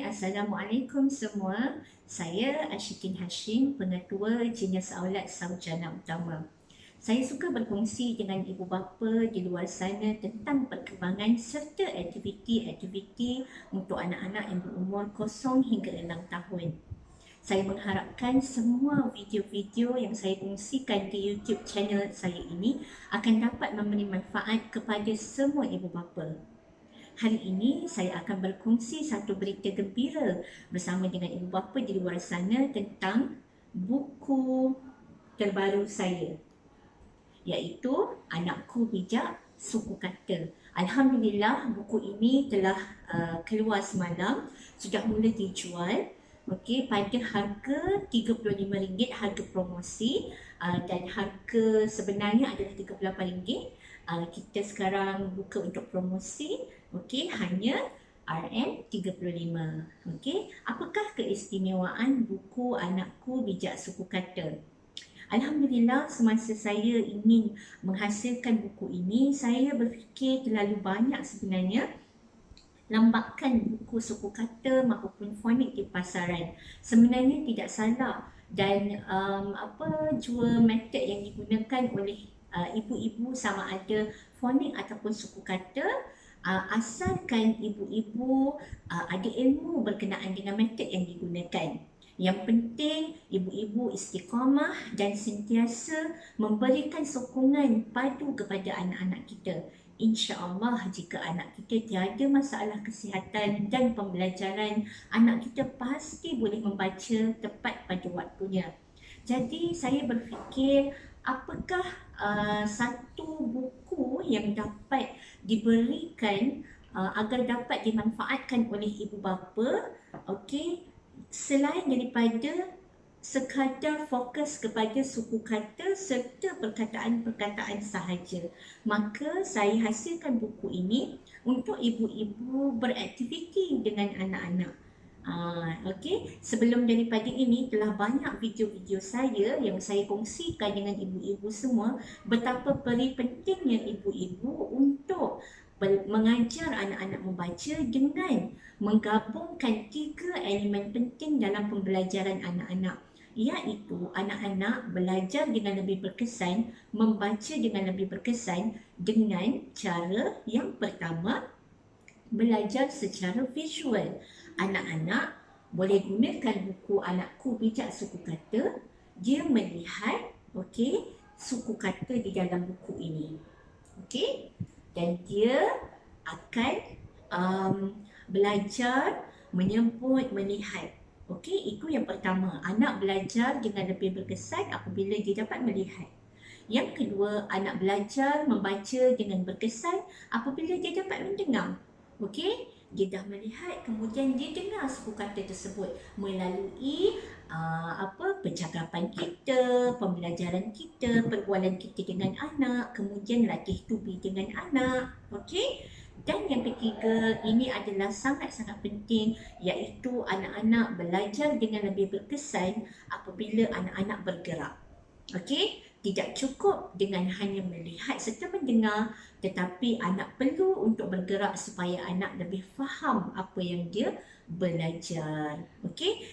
Assalamualaikum semua. Saya Ashikin Hashim, Pengetua Jenis Aulat Sarjana Utama. Saya suka berkongsi dengan ibu bapa di luar sana tentang perkembangan serta aktiviti-aktiviti untuk anak-anak yang berumur 0 hingga 6 tahun. Saya mengharapkan semua video-video yang saya kongsikan di YouTube channel saya ini akan dapat memberi manfaat kepada semua ibu bapa. Hari ini saya akan berkongsi satu berita gembira bersama dengan ibu bapa di luar sana tentang buku terbaru saya, iaitu Anakku Bijak Suku Kata. Alhamdulillah, buku ini telah keluar semalam, sudah mula dijual. Okey, pada harga RM35 harga promosi, dan harga sebenarnya adalah RM38. Kita sekarang buka untuk promosi, okey, hanya RM35. Okey, apakah keistimewaan buku Anakku Bijak Suku Kata? Alhamdulillah, semasa saya ingin menghasilkan buku ini, saya berfikir terlalu banyak sebenarnya lambakan buku suku kata maupun fonik di pasaran. Sebenarnya tidak salah, dan jua metod yang digunakan oleh ibu-ibu sama ada fonik ataupun suku kata, asalkan ibu-ibu ada ilmu berkenaan dengan metod yang digunakan. Yang penting ibu-ibu istiqamah dan sentiasa memberikan sokongan padu kepada anak-anak kita. InsyaAllah, jika anak kita tiada masalah kesihatan dan pembelajaran, anak kita pasti boleh membaca tepat pada waktunya. Jadi saya berfikir, apakah satu buku yang dapat diberikan agar dapat dimanfaatkan oleh ibu bapa, okey, selain daripada sekadar fokus kepada suku kata serta perkataan-perkataan sahaja. Maka saya hasilkan buku ini untuk ibu-ibu beraktiviti dengan anak-anak. Okey, sebelum daripada ini telah banyak video-video saya yang saya kongsikan dengan ibu-ibu semua betapa pentingnya ibu-ibu untuk mengajar anak-anak membaca dengan menggabungkan 3 elemen penting dalam pembelajaran anak-anak, iaitu anak-anak belajar dengan lebih berkesan, membaca dengan lebih berkesan dengan cara yang pertama, belajar secara visual. Anak-anak boleh gunakan buku Anakku Bijak Suku Kata, dia melihat suku kata di dalam buku ini. Dan dia akan belajar menyebut, melihat. Itu yang pertama, anak belajar dengan lebih berkesan apabila dia dapat melihat. Yang kedua, anak belajar membaca dengan berkesan apabila dia dapat mendengar. Dia dah melihat, kemudian dia dengar suku kata tersebut melalui percakapan kita, pembelajaran kita, perbualan kita dengan anak, kemudian latih tubi dengan anak. Dan yang ketiga, ini adalah sangat-sangat penting, iaitu anak-anak belajar dengan lebih berkesan apabila anak-anak bergerak. Tidak cukup dengan hanya melihat serta mendengar, tetapi anak perlu untuk bergerak supaya anak lebih faham apa yang dia belajar.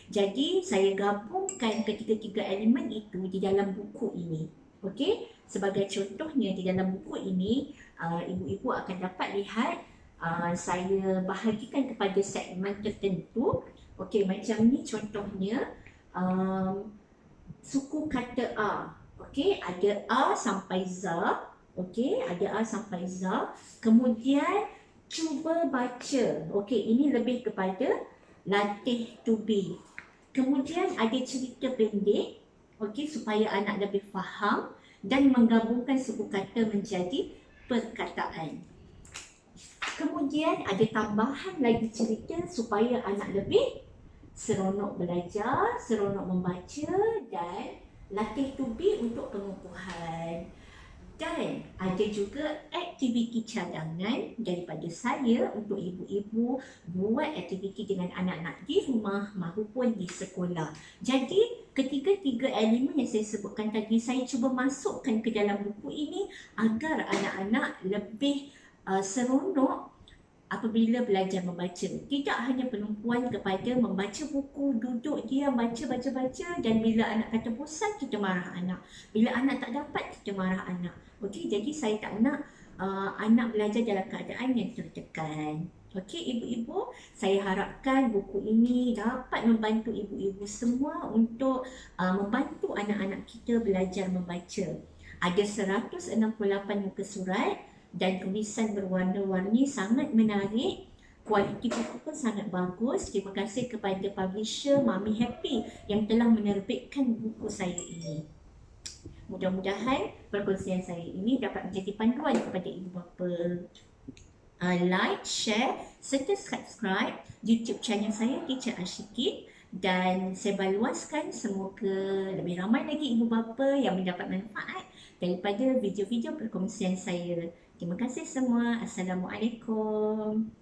Jadi saya gabungkan ketiga-tiga elemen itu di dalam buku ini. Sebagai contohnya, di dalam buku ini ibu-ibu akan dapat lihat saya bahagikan kepada segmen tertentu. Macam ni contohnya, suku kata A. Ada A sampai Z. Ada A sampai Z. Kemudian cuba baca. Ini lebih kepada latih tubi. Kemudian ada cerita pendek, supaya anak lebih faham dan menggabungkan suku kata menjadi perkataan. Kemudian ada tambahan lagi cerita supaya anak lebih seronok belajar, seronok membaca dan latih tubi untuk pengukuhan. Dan ada juga aktiviti cadangan daripada saya untuk ibu-ibu buat aktiviti dengan anak-anak di rumah maupun di sekolah. Jadi ketiga-tiga elemen yang saya sebutkan tadi, saya cuba masukkan ke dalam buku ini agar anak-anak lebih seronok apabila belajar membaca. Tidak hanya penumpuan kepada membaca buku, duduk diam, baca, dan bila anak kata bosan, kita marah anak. Bila anak tak dapat, kita marah anak. Okey, jadi saya tak nak anak belajar dalam keadaan yang tertekan. Okey, ibu-ibu, saya harapkan buku ini dapat membantu ibu-ibu semua untuk membantu anak-anak kita belajar membaca. Ada 168 muka surat dan tulisan berwarna-warni, sangat menarik. Kualiti buku pun sangat bagus. Terima kasih kepada publisher Mami Happy yang telah menerbitkan buku saya ini. Mudah-mudahan perkongsian saya ini dapat menjadi panduan kepada ibu bapa. Like, share serta subscribe YouTube channel saya, Teacher Ashikin, dan sebarluaskan semoga lebih ramai lagi ibu bapa yang mendapat manfaat daripada video-video perkongsian saya. Terima kasih semua. Assalamualaikum.